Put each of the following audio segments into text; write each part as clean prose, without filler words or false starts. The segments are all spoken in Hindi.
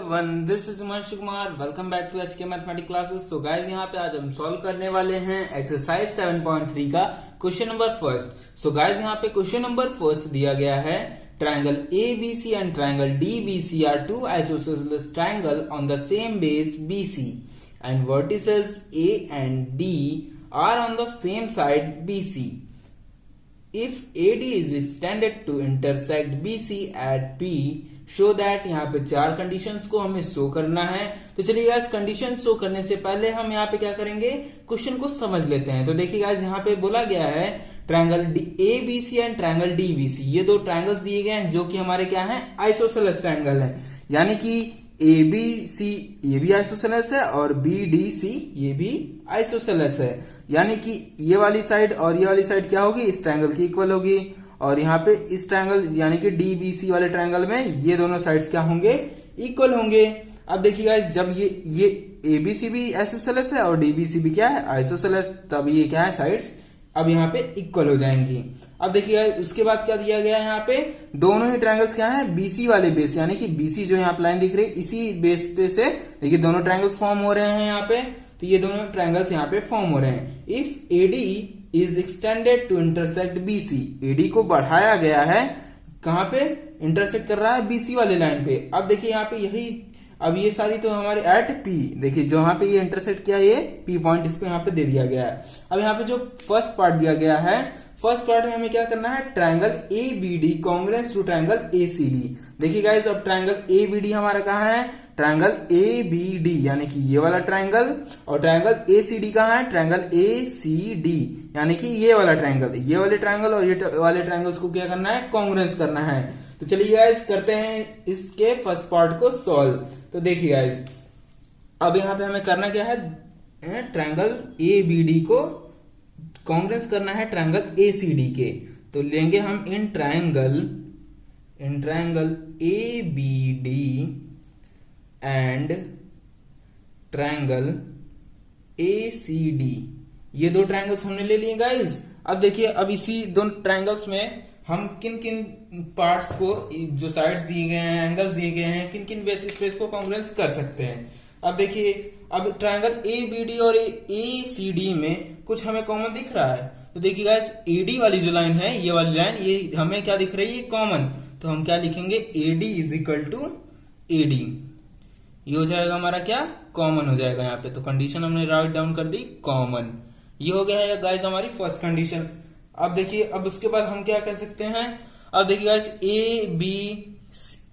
One this is Umesh Kumar. Welcome back to HK mathematics classes. तो गाइस यहाँ पे आज हम सॉल्व करने वाले हैं एक्सरसाइज 7.3 का question number first. So guys यहाँ पे क्वेश्चन नंबर फर्स्ट दिया गया है, triangle ABC and triangle DBC are two isosceles triangle on the same base BC and vertices A and D are on the same side BC. If AD is extended to intersect BC at P, show that यहाँ पे चार कंडीशंस को हमें शो करना है। तो चलिए गाइस, कंडीशन शो करने से पहले हम यहाँ पे क्या करेंगे, क्वेश्चन को समझ लेते हैं। तो देखिए गाइस, यहाँ पे बोला गया है triangle ABC and triangle DBC, ये दो ट्रायंगल्स दिए गए हैं जो कि हमारे क्या हैं, आइसोसेलेस ट्रायंगल है। यानी कि ABC ये भी आइसोसेलेस है और BDC ये भी आइसोसेलेस है। यानी कि ये वाली साइड और ये वाली साइड क्या होगी, इस ट्रायंगल की इक्वल होगी। और यहाँ पे इस ट्रायंगल यानी कि DBC वाले ट्रायंगल में ये दोनों साइड्स क्या होंगे, इक्वल होंगे। अब देखिए गाइस, जब ये ABC भी आइसोसेलेस है और DBC भी क्या है, आइसोसेलेस, तब ये क्या है, साइड्स अब यहाँ पे इक्वल हो जाएंगी। अब देखिए उसके बाद क्या दिया गया है, यहाँ पे दोनों ही ट्रायंगल्स क्या है, BC वाले बेस, यानी कि BC जो यहाँ पे लाइन दिख रही है इसी बेस पे से देखिए दोनों ट्रायंगल्स फॉर्म हो रहे हैं यहाँ पे। तो ये दोनों ट्रायंगल्स यहाँ पे फॉर्म हो रहे हैं। If AD is extended to intersect BC, AD को बढ़ाया गया है, कहां पे इंटरसेक्ट कर रहा है, BC वाले लाइन पे। अब देखिए यहाँ पे यही, अब ये सारी तो हमारे एट P, देखिए जो यहाँ पे ये इंटरसेक्ट किया, ये P पॉइंट इसको यहाँ पे दे दिया गया है। अब यहाँ पे जो फर्स्ट पार्ट दिया गया है, फर्स्ट पार्ट में हमें क्या करना है, triangle ABD congruence to triangle ACD। देखिए गाइस, अब ट्रायंगल ABD हमारा कहाँ है, ट्रायंगल ABD यानी कि ये वाला ट्रायंगल, और ट्रायंगल ACD कहाँ है, ट्रायंगल ACD यानी कि ये वाला ट्रायंगल, ये वाले ट्रायंगल और ये वाले ट्रायंगल्स को क्या करना है, कांग्रेंस करना है। तो चलिए गाइस करते हैं इसके फर्स्ट पार्ट को सॉल्व। तो देखिए गाइस, अब यहाँ पे हमें करना क्या है, ट्रायंगल ABD को कांग्रेंस करना है ट्रायंगल ACD के। तो लेंगे हम in triangle ABD and triangle ACD, ये दो ट्रायंगल्स हमने ले लिए गाइस। अब देखिए, अब इसी दोनों ट्रायंगल्स में हम किन किन पार्ट्स को, जो साइड्स दिए गए हैं, एंगल्स दिए गए हैं, किन किन बेसिस पे इसको कांग्रेंस कर सकते हैं। अब देखिए, अब ट्रायंगल ABD और ACD में कुछ हमें कॉमन दिख रहा है। तो देखिए गाइस, AD वाली जो लाइन है, ये वाली लाइन, ये हमें क्या दिख रही है, कॉमन। तो हम क्या लिखेंगे, AD is equal to AD, ये हो जाएगा हमारा क्या, कॉमन हो जाएगा यहाँ पे। तो कंडीशन हमने राइट डाउन कर दी, कॉमन। ये हो गया है गाइस हमारी फर्स्ट कंडीशन। अब देखिए, अब उसके बाद हम क्या कह सकते हैं, अब देखिए गाइस,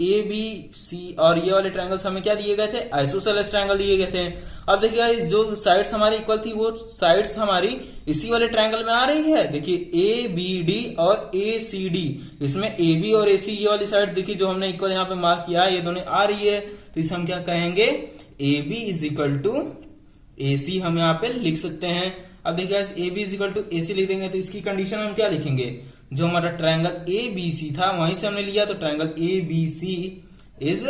ABC और ये वाले ट्रायंगल्स हमें क्या दिए गए थे, आइसोसेलेस ट्रायंगल दिए गए थे। अब देखिए गाइस, जो साइड्स हमारी इक्वल थी, वो साइड्स हमारी इसी वाले ट्रायंगल में आ रही है। देखिए ABD और ACD, इसमें AB और AC ये वाली साइड देखिए जो हमने इक्वल यहाँ पे मार्क किया है, ये दोनों आ रही है। तो इसे हम क्या कहेंगे, AB is equal to AC हम यहाँ पे लिख सकते हैं। अब देखिए AB is equal to AC लिख देंगे तो इसकी कंडीशन हम क्या लिखेंगे, जो हमारा ट्रायंगल ABC था वहीं से हमने लिया, तो triangle ABC is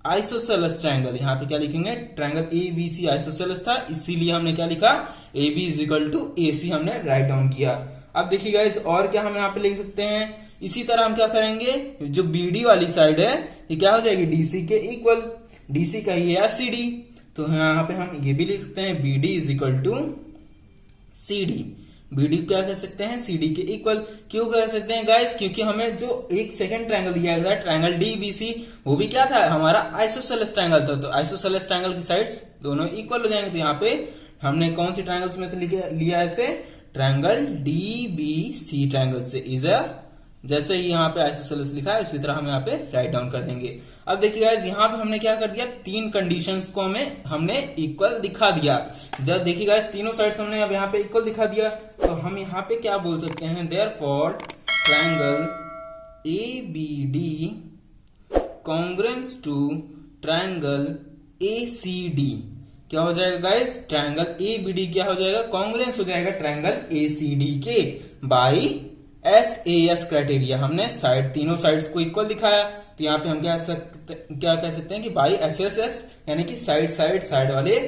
isosceles triangle. यहाँ पे क्या लिखेंगे, ट्रायंगल ABC आइसोसेलेस था, इसीलिए हमने क्या लिखा, AB is equal to AC हमने राइट डाउन किया। अब देखिए गाइस, और क्या हम यहाँ पे लिख सकते हैं, इसी तरह हम क्या करेंगे, जो BD वाली साइड है ये क्या हो जाएगी, DC के इक्वल, DC का ही है CD। तो यहाँ पे हम ये भी लिख सकते हैं, BD is equal to CD। BD क्या कह सकते हैं, CD के इक्वल। क्यों कह सकते हैं गाइस, क्योंकि हमें जो एक सेकंड ट्रायंगल दिया गया था, ट्रायंगल DBC, वो भी क्या था, हमारा आइसोसेलेस ट्रायंगल था। तो आइसोसेलेस ट्रायंगल की साइड्स दोनों इक्वल हो जाएंगे। तो यहाँ पे हमने कौन सी ट्रायंगल्स में से लिया ऐसे, ट्रायंगल DBC ट्रायंगल से इज अ, जैसे ही यहाँ पे आइसोसेलेस लिखा है उसी तरह हम यहाँ पे राइट डाउन कर देंगे। अब देखिए गाइस, यहाँ पे हमने क्या कर दिया, तीन कंडीशंस को हमने इक्वल दिखा दिया। जब देखिए गाइस, तीनों साइड्स हमने अब यहाँ पे इक्वल दिखा दिया, तो हम यहाँ पे क्या बोल सकते हैं, therefore triangle ABD congruence to triangle ACD, क्या हो जाएगा गाइस, ट्रायंगल ABD क्या हो जाएगा, कांग्रेंस हो जाएगा ट्रायंगल ACD के बाई SAS क्राइटेरिया। हमने साइड, तीनों साइड्स को इक्वल दिखाया, तो यहाँ पे हम क्या कह सकते हैं कि बाई SSS, यानी कि साइड वाले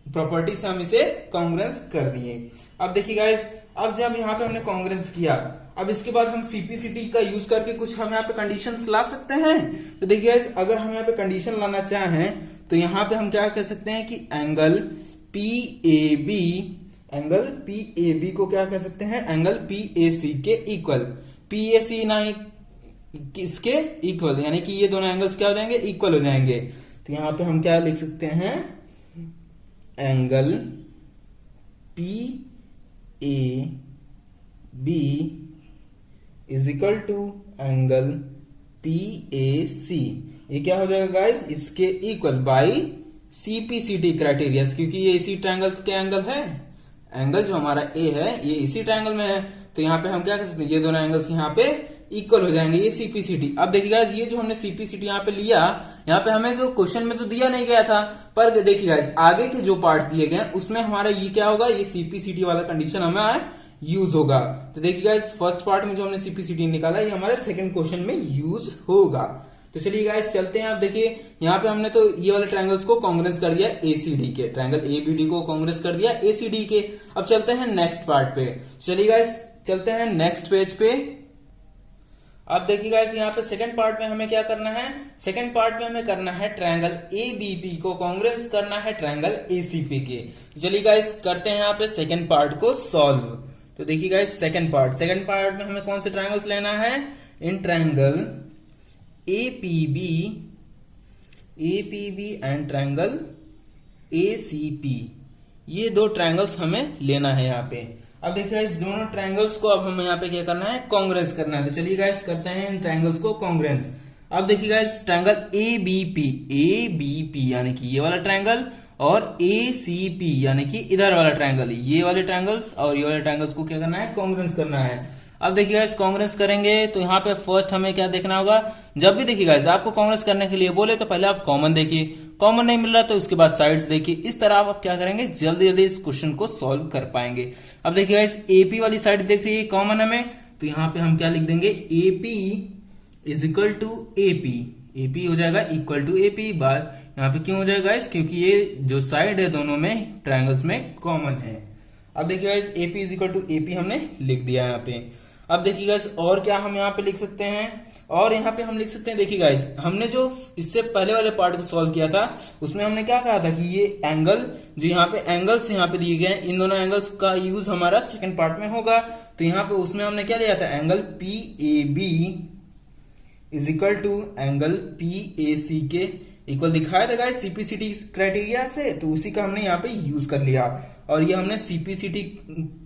प्रॉपर्टी से हम इसे कॉन्ग्रुएंस कर दिए। अब देखिए गाइस, अब जब यहाँ पे हमने कॉन्ग्रुएंस किया, अब इसके बाद हम सीपीसीटी का यूज करके कुछ हम यहाँ पे कंडीशंस ला सकते हैं। तो देखिए गाइस, अगर हम यहाँ पे कंडीशन लाना चाहें तो यहाँ पे हम क्या कह सकते हैं कि एंगल पी ए बी को क्या कह सकते हैं, एंगल पीएसी के इक्वल, पीएसी ना किसके इक्वल, यानी कि ये दोनों एंगल्स क्या हो जाएंगे, इक्वल हो जाएंगे। तो यहाँ पे हम क्या लिख सकते हैं, angle P A B is equal to angle P A C, ये क्या हो जाएगा गाइस, इसके इक्वल बाई सीपीसीटी क्राइटेरिया, क्योंकि ये इसी ट्रायंगल के एंगल है, एंगल जो हमारा ए है ये इसी ट्रायंगल में है। तो यहाँ पे हम क्या कर सकते हैं, ये दोनों एंगल्स यहाँ पे इक्वल हो जाएंगे, ये सीपीसीटी। अब देखिए गाइस, ये जो हमने सीपीसीटी यहाँ पे लिया, यहाँ पे हमें जो क्वेश्चन में तो दिया नहीं गया था, पर देखिए गाइस आगे के जो पार्ट दिए गए उसमें हमारा ये क्या होगा, ये सीपीसीटी वाला कंडीशन हमें यूज होगा। तो देखिए गाइस, फर्स्ट पार्ट में जो हमने सीपीसीटी निकाला ये हमारे सेकंड क्वेश्चन में यूज होगा। तो चलिए गाइस चलते हैं। आप देखिए यहाँ पे हमने तो ये वाले ट्रायंगल्स को कॉन्ग्रुएंस कर दिया एसीडी के, ट्रायंगल एबीडी को कॉन्ग्रुएंस कर दिया एसीडी के। अब चलते हैं नेक्स्ट पार्ट पे। चलिए गाइस चलते हैं नेक्स्ट पेज पे। अब देखिए गाइस, यहाँ पे सेकंड पार्ट में हमें क्या करना है, सेकंड पार्ट में हमें करना है ट्रायंगल एबीपी को कॉन्ग्रुएंस करना है ट्रायंगल एसीपी के। चलिए गाइस करते हैं यहाँ पे सेकंड पार्ट को सॉल्व। तो देखिए गाइस, सेकंड पार्ट में हमें कौन से ट्रायंगल्स लेना है, in triangle APB and triangle ACP, ये दो ट्रायंगल्स हमें लेना है यहाँ पे। अब देखिए इस दोनों ट्रायंगल्स को अब हमें यहाँ पे क्या करना है, कॉन्ग्रुएंस करना है। तो चलिए गाइस करते हैं इन ट्रायंगल्स को कॉन्ग्रुएंस। अब देखिए गाइस, ट्रायंगल एबीपी यानी कि ये वाला ट्रायंगल, और एसीपी यानी कि इधर वाला ट्रायंगल, ये वाले ट्रायंगल्स और ये वाले ट्रायंगल्स को क्या करना है, कॉन्ग्रुएंस करना है। अब देखिए गाइस, कॉन्ग्रुएंस करेंगे तो यहाँ पे फर्स्ट हमें क्या देखना होगा, जब भी देखिए गाइस आपको कॉन्ग्रुएंस करने के लिए बोले तो पहले आप कॉमन देखिए, कॉमन नहीं मिल रहा तो उसके बाद साइड्स देखिए। इस तरह आप क्या करेंगे, जल्दी जल्दी इस क्वेश्चन को सॉल्व कर पाएंगे। अब देखिए गाइस, एपी वाली साइड देख रही है कॉमन हमें, तो यहाँ पे हम क्या लिख देंगे, AP is equal to AP हो जाएगा इक्वल टू एपी बाय, यहाँ पे क्यों हो जाएगा गाइस, क्योंकि ये जो साइड है दोनों में ट्रायंगल्स में कॉमन है। अब देखिए guys, AP is equal to AP हमने लिख दिया यहाँ पे। अब देखिए गाइस, और क्या हम यहाँ पे लिख सकते हैं, और यहाँ पे हम लिख सकते हैं, देखिए गाइस हमने जो इससे पहले वाले पार्ट को सॉल्व किया था उसमें हमने क्या कहा था कि ये एंगल जो यहाँ पे एंगल्स यहाँ पे दिए गए हैं, इन दोनों एंगल्स का यूज हमारा सेकंड पार्ट में होगा। तो यहाँ पे उसमें हमने क्या लिया था, angle P A B is equal to angle P A C के इक्वल दिखाया था गाइस सीपीसीटी क्राइटेरिया से, तो उसी का हमने यहाँ पे यूज कर लिया। और ये हमने सीपीसीटी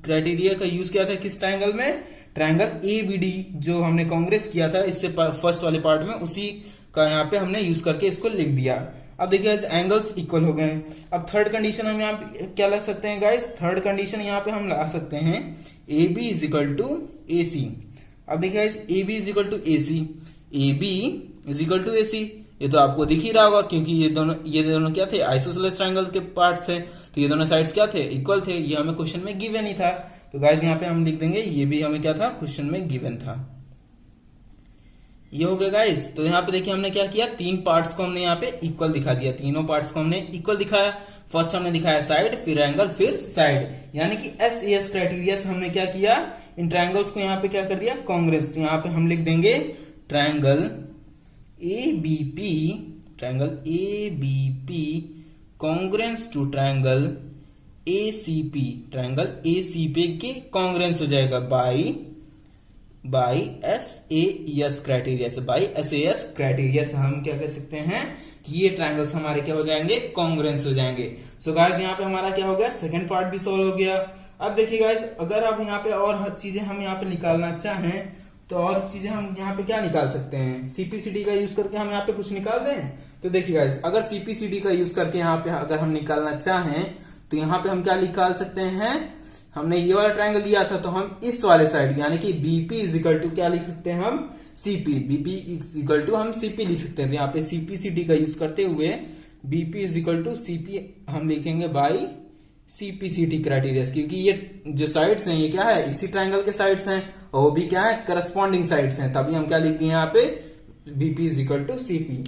क्राइटेरिया का यूज किया था किस ट्रायंगल में, ट्रायंगल एबीडी जो हमने कॉन्ग्रुएंस किया था इससे फर्स्ट वाले पार्ट में, उसी का यहाँ पे हमने यूज करके इसको लिख दिया। अब देखिए एंगल्स इक्वल हो गए। अब थर्ड कंडीशन हम यहाँ पे क्या लग सकते हैं गाइस, थर्ड कंडीशन यहाँ पे हम ला सकते हैं A B is equal to A C. अब देखिए guys, A B is equal to A C, A B is equal to A C, ये तो आपको दिख ही रहा होगा क्योंकि ये दोनों क्या थे, आइसोसेलेस ट्रायंगल के पार्ट थे, तो ये दोनों साइड्स क्या थे, इक्वल थे। ये हमें क्वेश्चन में गिवन ही था, तो गाइस यहाँ पे हम लिख देंगे ये भी हमें क्या था, क्वेश्चन में गिवन था। ये हो गया गाइस। तो यहाँ पे देखिए हमने क्या किया, तीन पार्ट्स को हमने यहाँ पे इक्वल दिखा दिया, तीनों पार्ट्स को हमने इक्वल दिखाया। फर्स्ट हमने दिखाया साइड, फिर एंगल, फिर साइड, यानी कि एस क्राइटेरिया से हमने क्या किया, इन ट्रायंगल्स को यहाँ पे क्या कर दिया, कॉन्ग्रुएंस। तो यहाँ पे हम लिख देंगे triangle ABP congruence to triangle ACP, triangle ACP के कॉन्ग्रुएंस हो जाएगा बाई एसएएस क्राइटेरिया से, बाई एसएएस क्राइटेरिया से हम क्या कह सकते हैं कि ये ट्रायंगल्स हमारे क्या हो जाएंगे, कॉन्ग्रुएंस हो जाएंगे। सो गाइस यहाँ पे हमारा क्या हो गया, सेकंड पार्ट भी सॉल्व हो गया। अब देखिए गाइस, अगर आप यहाँ पे और चीजें हम यहाँ पे निकालना चाहें तो और चीजें हम यहाँ पे क्या निकाल सकते हैं, सीपीसीटी का यूज करके हम यहाँ पे कुछ निकाल दें। तो देखिए गाइस, अगर सीपीसीटी का यूज करके यहाँ पे अगर हम निकालना चाहें तो यहाँ पे हम क्या निकाल सकते हैं, हमने ये वाला ट्रायंगल लिया था तो हम इस वाले साइड यानी कि बीपी इज इक्वल टू क्या लिख सकते हैं, हम CP, BP is equal to हम सीपी लिख सकते हैं। तो यहाँ पे सीपीसीटी का यूज करते हुए BP is equal to CP हम लिखेंगे बाई सीपीसीटी क्राइटेरिया, क्योंकि ये जो साइड्स हैं ये क्या है, इसी ट्रायंगल के साइड्स हैं और वो भी क्या है, करस्पॉन्डिंग साइड्स हैं, तभी हम क्या लिख दिए यहाँ पे BP is equal to CP.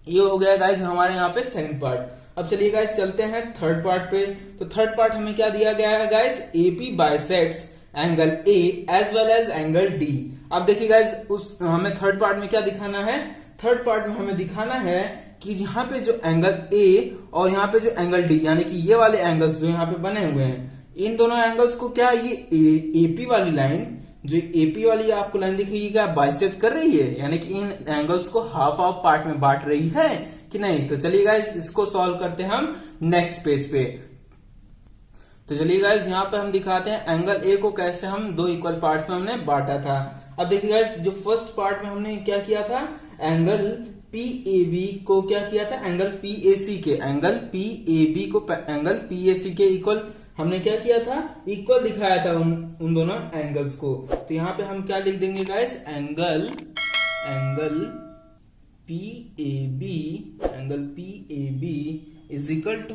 ये हो गया गाइस हमारे यहाँ पे सेकंड पार्ट। अब चलिए गाइस चलते हैं थर्ड पार्ट पे। तो थर्ड पार्ट हमें क्या दिया गया है guys, AP bisects angle A as well as angle D. अब देखिए गाइस उस हमें थर्ड पार्ट में क्या दिखाना है, थर्ड पार्ट में हमें दिखाना है कि यहाँ पे जो एंगल ए और यहाँ पे जो एंगल डी यानी कि ये वाले एंगल्स जो यहाँ पे बने हुए हैं, इन दोनों एंगल्स को क्या ये एपी वाली लाइन, जो एपी वाली आपको लाइन दिख रही है, क्या बाइसेक्ट कर रही है, यानी कि इन एंगल्स को हाफ हाफ पार्ट में बांट रही है कि नहीं। तो चलिए गाइस इसको सॉल्व करते हैं हम नेक्स्ट पेज पे। तो चलिए गाइस यहाँ पे हम दिखाते हैं एंगल ए को कैसे हम दो इक्वल पार्ट्स में हमने बांटा था। अब देखिए गाइस जो फर्स्ट पार्ट में हमने क्या किया था, एंगल पीएबी को क्या किया था, एंगल पीएसी के, एंगल पीएबी को एंगल पीएसी के इक्वल हमने क्या किया था, इक्वल दिखाया था उन दोनों एंगल्स को। तो यहाँ पे हम क्या लिख देंगे guys, angle PAB is equal to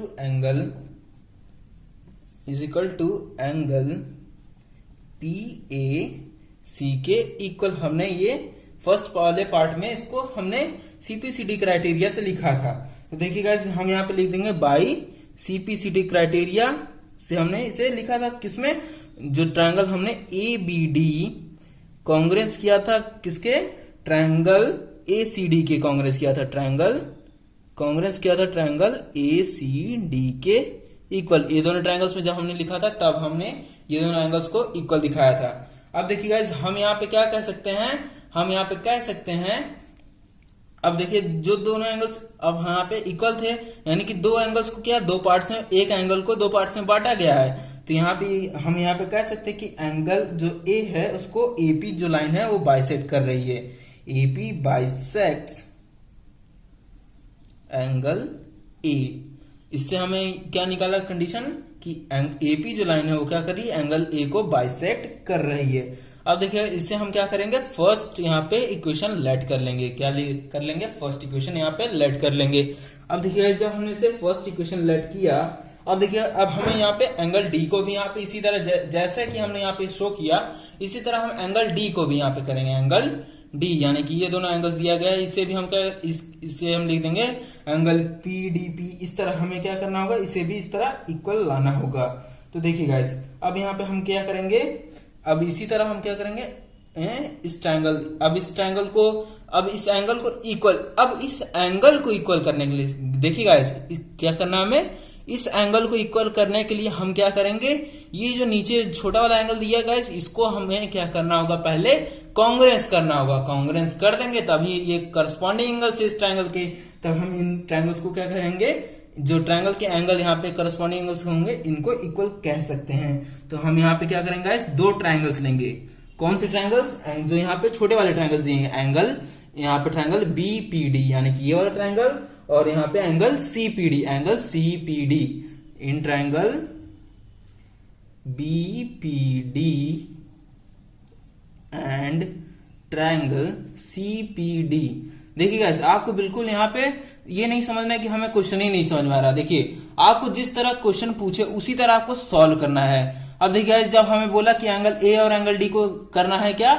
angle PAC के इक्वल। हमने ये फर्स्ट वाले पार्ट में इसको हमने सीपीसीडी क्राइटेरिया से लिखा था। तो देखिए गाइस हम यहाँ पे लिख देंगे बाई सीपीसीडी क्राइटेरिया से हमने इसे लिखा था, किसमें, जो ट्रायंगल हमने ए बी डी कांग्रेस किया था, किसके, ट्रायंगल ए सी डी के कांग्रेस किया था, ट्रायंगल ए सी डी के इक्वल। ये दोनों ट्रायंगल्स में जब हमने लिखा था तब हमने ये दोनों एंगल्स को इक्वल दिखाया था। अब देखिए गाइस हम यहाँ पे क्या कह सकते हैं, अब देखिए जो दोनों एंगल्स अब यहाँ पे इक्वल थे, यानी कि दो एंगल्स को क्या, दो पार्ट्स में, एक एंगल को दो पार्ट्स में बांटा गया है। तो यहाँ पे हम यहाँ पे कह सकते हैं कि एंगल जो ए है उसको एपी जो लाइन है वो बाइसेक्ट कर रही है, एपी बाइसेक्ट्स एंगल ए। इससे हमें क्या निकाला कंडीशन कि एपी जो लाइन है वो क्या कर रही है, एंगल ए को बाइसेक्ट कर रही है। अब देखिए इससे हम क्या करेंगे, फर्स्ट यहाँ पे इक्वेशन लेट कर लेंगे, क्या कर लेंगे, फर्स्ट इक्वेशन यहाँ पे लेट कर लेंगे। अब देखिए जब हमने इसे फर्स्ट इक्वेशन लेट किया, अब देखिए अब हमें यहाँ पे एंगल डी को भी यहाँ पे इसी तरह जैसे कि हमने यहाँ पे शो किया, इसी तरह हम एंगल डी को भी यहाँ पे करेंगे, एंगल डी, यानी कि ये दोनों एंगल दिया गया है, इसे भी हम क्या इसे हम लिख देंगे एंगल पीडीपी। इस तरह हमें क्या करना होगा, इसे भी इस तरह इक्वल लाना होगा। तो देखिए गाइस अब यहाँ पे हम क्या करेंगे, अब इसी तरह हम क्या करेंगे, इस ट्रायंगल, अब इस ट्रायंगल को, अब इस एंगल को इक्वल, अब इस एंगल को इक्वल करने के लिए देखिए गाइस क्या करना है हमें, इस एंगल को इक्वल करने के लिए हम क्या करेंगे, ये जो नीचे छोटा वाला एंगल दिया गाइस इसको हमें क्या करना होगा, पहले कांग्रेस करना होगा। कांग्रेस कर देंगे तभी ये करस्पॉन्डिंग एंगल से इस ट्रायंगल के, तब हम इन ट्रायंगल्स को क्या कहेंगे, जो ट्रायंगल के एंगल यहाँ पे करस्पॉन्डिंग एंगल्स होंगे इनको इक्वल कह सकते हैं। तो हम यहाँ पे क्या करेंगे गाइस, दो ट्रायंगल्स लेंगे। कौन से ट्रायंगल्स, जो यहाँ पे छोटे वाले ट्रायंगल्स दिए एंगल, यहाँ पे ट्रायंगल बीपीडी यानी कि ये वाला ट्रायंगल, और यहाँ पे angle CPD, in triangle BPD and triangle CPD. देखिए गाइस आपको बिल्कुल यहाँ पे ये नहीं समझना है कि हमें क्वेश्चन ही नहीं समझ में आ रहा। देखिए आपको जिस तरह क्वेश्चन पूछे उसी तरह आपको सॉल्व करना है। अब देखिए गाइस जब हमें बोला कि एंगल ए और एंगल डी को करना है क्या,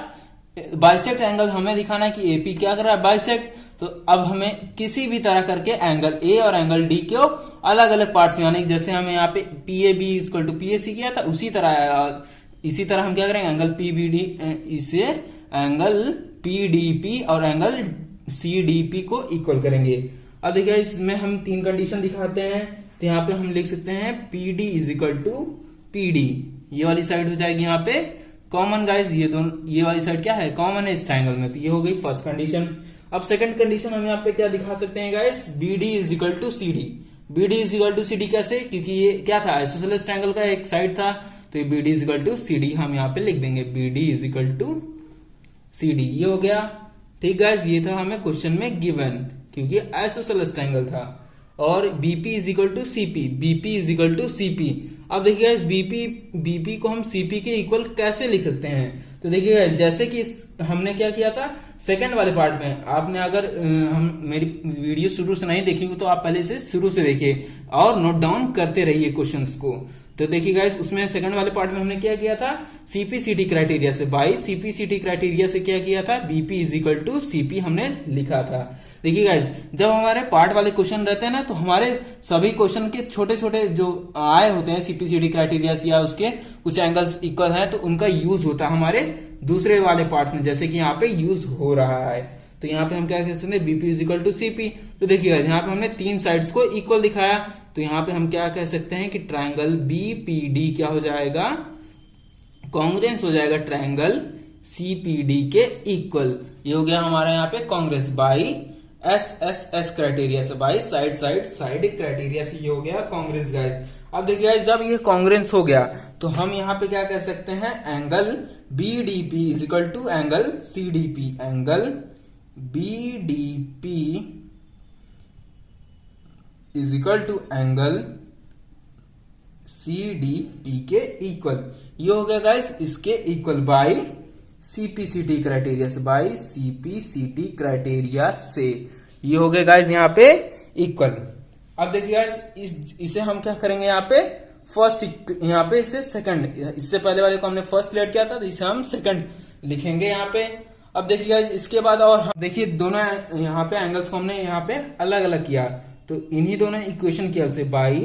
बाइसेक्ट एंगल, हमें दिखाना है कि एपी क्या कर रहा है, बाइसेक्ट। तो अब हमें किसी भी तरह करके एंगल ए और एंगल डी को अलग अलग पार्ट्स, यानी जैसे हमें यहाँ पे पीएबी इक्वल टू पीएसी किया था इसी तरह हम क्या करेंगे, एंगल पीबीडी, इसे एंगल पीडीपी और एंगल सीडीपी को इक्वल करेंगे। अब देखिए इसमें हम तीन कंडीशन दिखाते हैं। तो यहाँ पे हम लिख सकते हैं PD is equal to PD, ये वाली साइड हो जाएगी यहाँ पे कॉमन गाइस, ये वाली साइड क्या है, कॉमन है इस ट्रायंगल में। तो ये हो गई फर्स्ट कंडीशन। अब सेकंड कंडीशन हम यहाँ पे क्या दिखा सकते हैं guys, BD is equal to CD. BD is equal to CD कैसे, क्योंकि ये क्या था, आइसोसेलेस ट्रायंगल का एक साइड था, तो ये BD is equal to CD हम यहाँ पे लिख देंगे, BD is equal to CD. ये हो गया ठीक गाइस, ये था हमें क्वेश्चन में गिवन, क्योंकि आइसोसेलेस ट्रायंगल था। और BP is equal to CP, BP is equal to CP. अब देखिए गाइस बीपी को हम सीपी के इक्वल कैसे लिख सकते हैं। तो देखिए गाइस जैसे कि हमने क्या किया था सेकंड वाले पार्ट में, आपने अगर हम मेरी वीडियो शुरू से नहीं देखी हो तो आप पहले से शुरू से देखिए और नोट डाउन करते रहिए क्वेश्चंस को। तो देखिए गाइस, उसमें सेकंड वाले पार्ट में हमने क्या किया था, सीपीसीटी क्राइटेरिया से, बाई सीपीसीटी क्राइटेरिया से क्या किया था, BP is equal to CP हमने लिखा था। देखिए गाइस, जब हमारे पार्ट वाले क्वेश्चन रहते हैं ना, तो हमारे सभी क्वेश्चन के छोटे छोटे जो आए होते हैं सीपीसीटी क्राइटेरिया से या उसके कुछ एंगल्स इक्वल है, तो उनका यूज होता है हमारे दूसरे वाले पार्ट्स में, जैसे कि यहाँ पे यूज हो रहा है। तो यहाँ पे हम क्या कह सकते हैं, BP is equal to CP. तो देखिए गाइस, यहाँ पे हमने तीन साइड्स को इक्वल दिखाया, तो यहाँ पे हम क्या कह सकते हैं कि ट्राइंगल बीपीडी क्या हो जाएगा, कॉन्ग्रुएंस हो जाएगा ट्राइंगल सीपीडी के इक्वल। ये हो गया हमारा यहाँ पे कांग्रेस बाई एस क्राइटेरिया से, बाई साइड क्राइटेरिया से ये हो गया कांग्रेस गाइस। अब देखिए गाइस, जब ये कांग्रेंस हो गया तो हम यहाँ पे क्या कह सकते हैं, angle BDP is equal to angle CDP, angle BDP is equal to angle CDP के इक्वल। ये हो गया गाइस इसके इक्वल बाई सीपीसीटी क्राइटेरिया से, बाई सीपीसीटी क्राइटेरिया से ये हो गया गाइस यहाँ पे इक्वल। अब देखिए गाइस, इसे हम क्या करेंगे यहाँ पे फर्स्ट, यहाँ पे इसे सेकंड, इससे पहले वाले को हमने फर्स्ट लेट किया था, तो इसे हम सेकंड लिखेंगे यहाँ पे। अब देखिए गाइस, इसके बाद और देखिए दोनों यहाँ पे एंगल्स को हमने यहाँ पे अलग अलग किया, तो इन्हीं दोनों इक्वेशन की हेल्प से by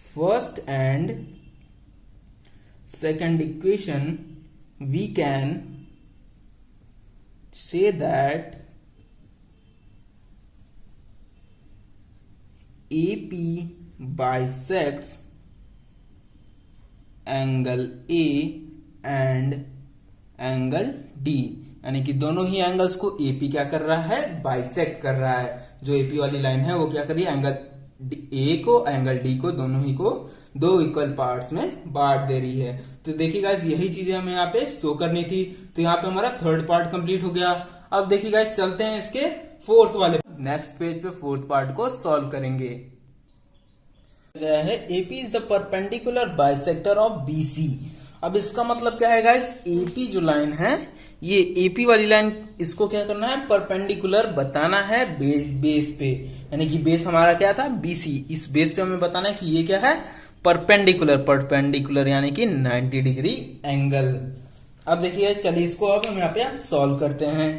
first and second equation we can say that AP bisects angle A and angle D, यानी कि दोनों ही एंगल्स को AP क्या कर रहा है, बाइसेक्ट कर रहा है। जो AP वाली लाइन है वो क्या कर रही है, एंगल A को एंगल D को दोनों ही को दो इक्वल पार्ट्स में बांट दे रही है। तो देखिए गाइस, यही चीजें हमें यहाँ पे शो करनी थी। तो यहाँ पे हमारा थर्ड पार्ट कंप्लीट हो गया। अब देखिए गाइस, चलते हैं इसके फोर्थ वाले, नेक्स्ट पेज पे फोर्थ पार्ट को सॉल्व करेंगे। गया है AP is the perpendicular bisector of BC. अब इसका मतलब क्या है गाइस, एपी जो लाइन है, ये एपी वाली लाइन, इसको क्या करना है, परपेंडिकुलर बताना है बेस पे, यानी कि बेस हमारा क्या था, बीसी। इस बेस पे हमें बताना है कि ये क्या है, परपेंडिकुलर यानी कि 90 डिग्री एंगल। अब देखिए चलिए इसको अब हम यहाँ पे सॉल्व करते हैं।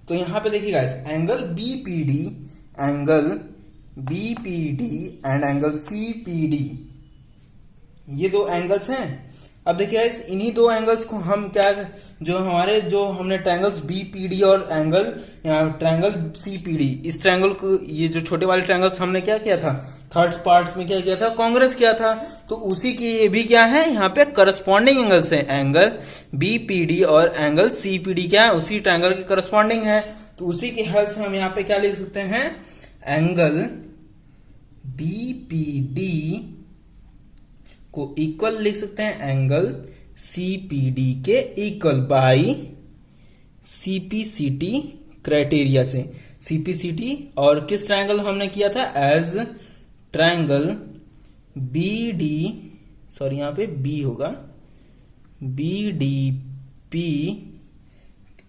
तो यहाँ पे देखिए guys, angle BPD and angle CPD, ये दो एंगल्स हैं। अब देखिए गाइस, इन्हीं दो एंगल्स को हम क्या, जो हमने ट्रायंगल्स बीपीडी और ट्रायंगल सीपीडी, इस ट्रायंगल को, ये जो छोटे वाले ट्रायंगल्स हमने क्या किया था, थर्ड पार्ट में क्या किया था, कांग्रेस किया था। तो उसी की ये भी क्या है, यहाँ पे करस्पॉन्डिंग एंगल्स है, एंगल बीपीडी और एंगल सीपीडी क्या है, उसी ट्रायंगल के करस्पॉन्डिंग है। तो उसी की हेल्प से हम यहाँ पे क्या लिख सकते हैं, एंगल बीपीडी को इक्वल लिख सकते हैं एंगल सीपीडी के इक्वल बाई सीपीसीटी क्राइटेरिया से। सीपीसीटी और किस ट्रायंगल हमने किया था, एज ट्रायंगल बीडी, सॉरी यहाँ पे बी होगा, बीडीपी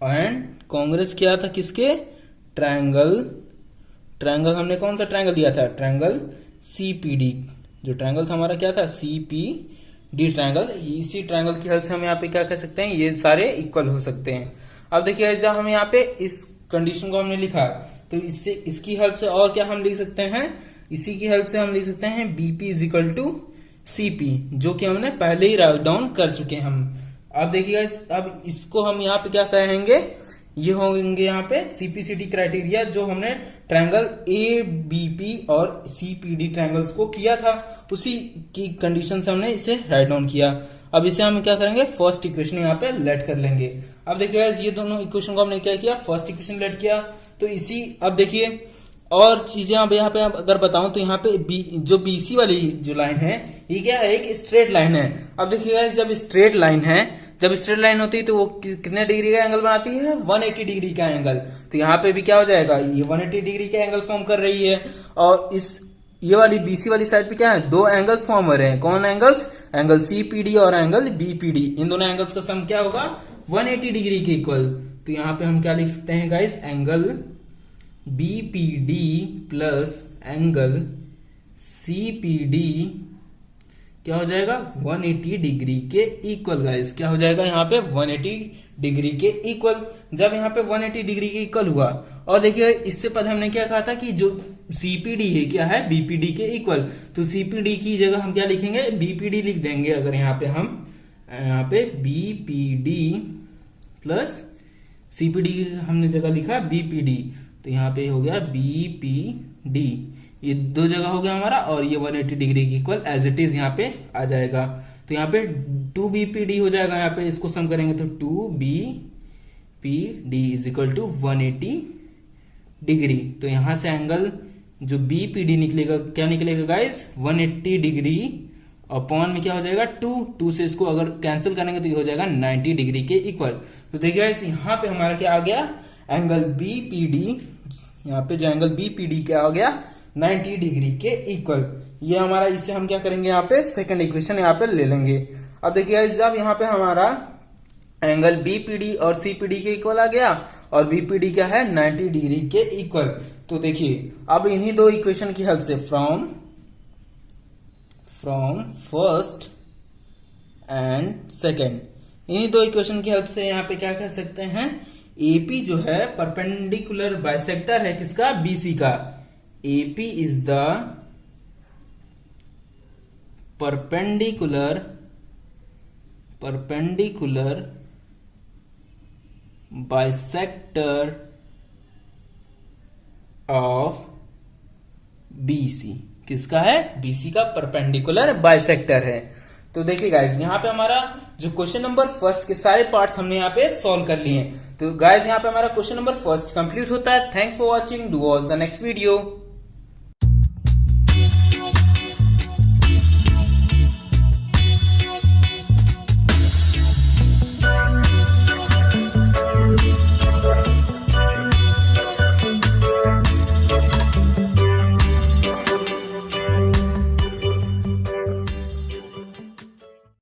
एंड कांग्रेस किया था किसके, ट्रायंगल हमने कौन सा ट्रायंगल लिया था, ट्रायंगल सीपीडी। जो ट्रायंगल था हमारा क्या था, सीपीडी ट्रायंगल। इसी ट्रायंगल की हेल्प से हम यहाँ पे क्या कह सकते हैं, ये सारे इक्वल हो सकते हैं। अब देखिए जब हम यहाँ पे इस कंडीशन को हमने लिखा, तो इससे इसकी हेल्प से और क्या हम लिख सकते हैं, इसी की हेल्प से हम लिख सकते हैं BP is equal to CP, जो कि हमने पहले ही राइट डाउन कर चुके हैं हम। अब देखिएगा, अब इसको हम यहाँ पे क्या कहेंगे, ये होंगे यहाँ पे सीपीसीटी क्राइटेरिया, जो हमने ट्रायंगल ए बीपी और सीपीडी ट्रायंगल्स को किया था, उसी की कंडीशन से हमने इसे राइट डाउन किया। अब इसे हम क्या करेंगे, फर्स्ट इक्वेशन यहाँ पे लेट कर लेंगे। अब देखिए ये दोनों इक्वेशन को हमने क्या किया, फर्स्ट इक्वेशन लेट किया। तो इसी, अब देखिए और चीजें अब यहाँ पे अगर बताऊं तो यहाँ पे जो बीसी वाली जो लाइन है, ये क्या है, एक स्ट्रेट लाइन है। अब देखिएगा जब स्ट्रेट लाइन होती है तो वो कितने डिग्री का एंगल बनाती है, 180 डिग्री का एंगल। तो यहाँ पे भी क्या हो जाएगा, ये 180 डिग्री का एंगल फॉर्म कर रही है। और ये वाली बीसी वाली साइड पे क्या है, दो एंगल्स फॉर्म हो रहे हैं। कौन एंगल्स, एंगल सीपीडी और एंगल बीपीडी। इन दोनों एंगल्स का सम क्या होगा, 180 डिग्री के इक्वल। तो यहाँ पे हम क्या लिख सकते हैं guys, angle BPD plus angle CPD क्या हो जाएगा 180 डिग्री के इक्वल गाइस। क्या हो जाएगा यहाँ पे 180 डिग्री के इक्वल। जब यहाँ पे 180 डिग्री के इक्वल हुआ, और देखिए इससे पहले हमने क्या कहा था कि जो CPD है क्या है BPD के इक्वल, तो CPD की जगह हम क्या लिखेंगे BPD लिख देंगे। अगर यहाँ पे हम यहाँ पे BPD प्लस CPD हमने जगह लिखा BPD, तो यहाँ पे हो गया BPD, ये दो जगह हो गया हमारा, और ये 180 डिग्री के इक्वल एज इट इज यहाँ पे आ जाएगा। तो यहाँ पे 2BPD हो जाएगा, यहाँ पे इसको सम करेंगे तो 2BPD is equal to 180 degree. तो यहां से एंगल जो BPD निकलेगा क्या निकलेगा गाइस 180 डिग्री अपॉन में क्या हो जाएगा 2 से इसको अगर कैंसिल करेंगे तो ये हो जाएगा 90 डिग्री के इक्वल। तो देखिए गाइस यहाँ पे हमारा क्या आ गया एंगल BPD, यहाँ पे जो एंगल BPD क्या हो गया 90 डिग्री के इक्वल। ये हमारा, इसे हम क्या करेंगे यहाँ पे सेकंड इक्वेशन यहाँ पे ले लेंगे। अब देखिए जब यहाँ पे हमारा एंगल BPD और CPD के इक्वल आ गया और BPD क्या है 90 डिग्री के इक्वल। तो देखिए अब इन्हीं दो इक्वेशन की हेल्प से फ्रॉम फर्स्ट एंड सेकंड, इन्हीं दो इक्वेशन की हेल्प से यहाँ पे क्या कह सकते हैं AP जो है परपेंडिकुलर बाइसेक्टर है किसका BC का। AP is the perpendicular bisector of BC। किसका है BC का परपेंडिकुलर बाइसेक्टर है। तो देखिए गाइज यहाँ पे हमारा जो क्वेश्चन नंबर फर्स्ट के सारे पार्ट्स हमने यहाँ पे सॉल्व कर लिए हैं। तो गाइज यहाँ पे हमारा क्वेश्चन नंबर फर्स्ट कंप्लीट होता है। Thanks for watching, do watch the next video.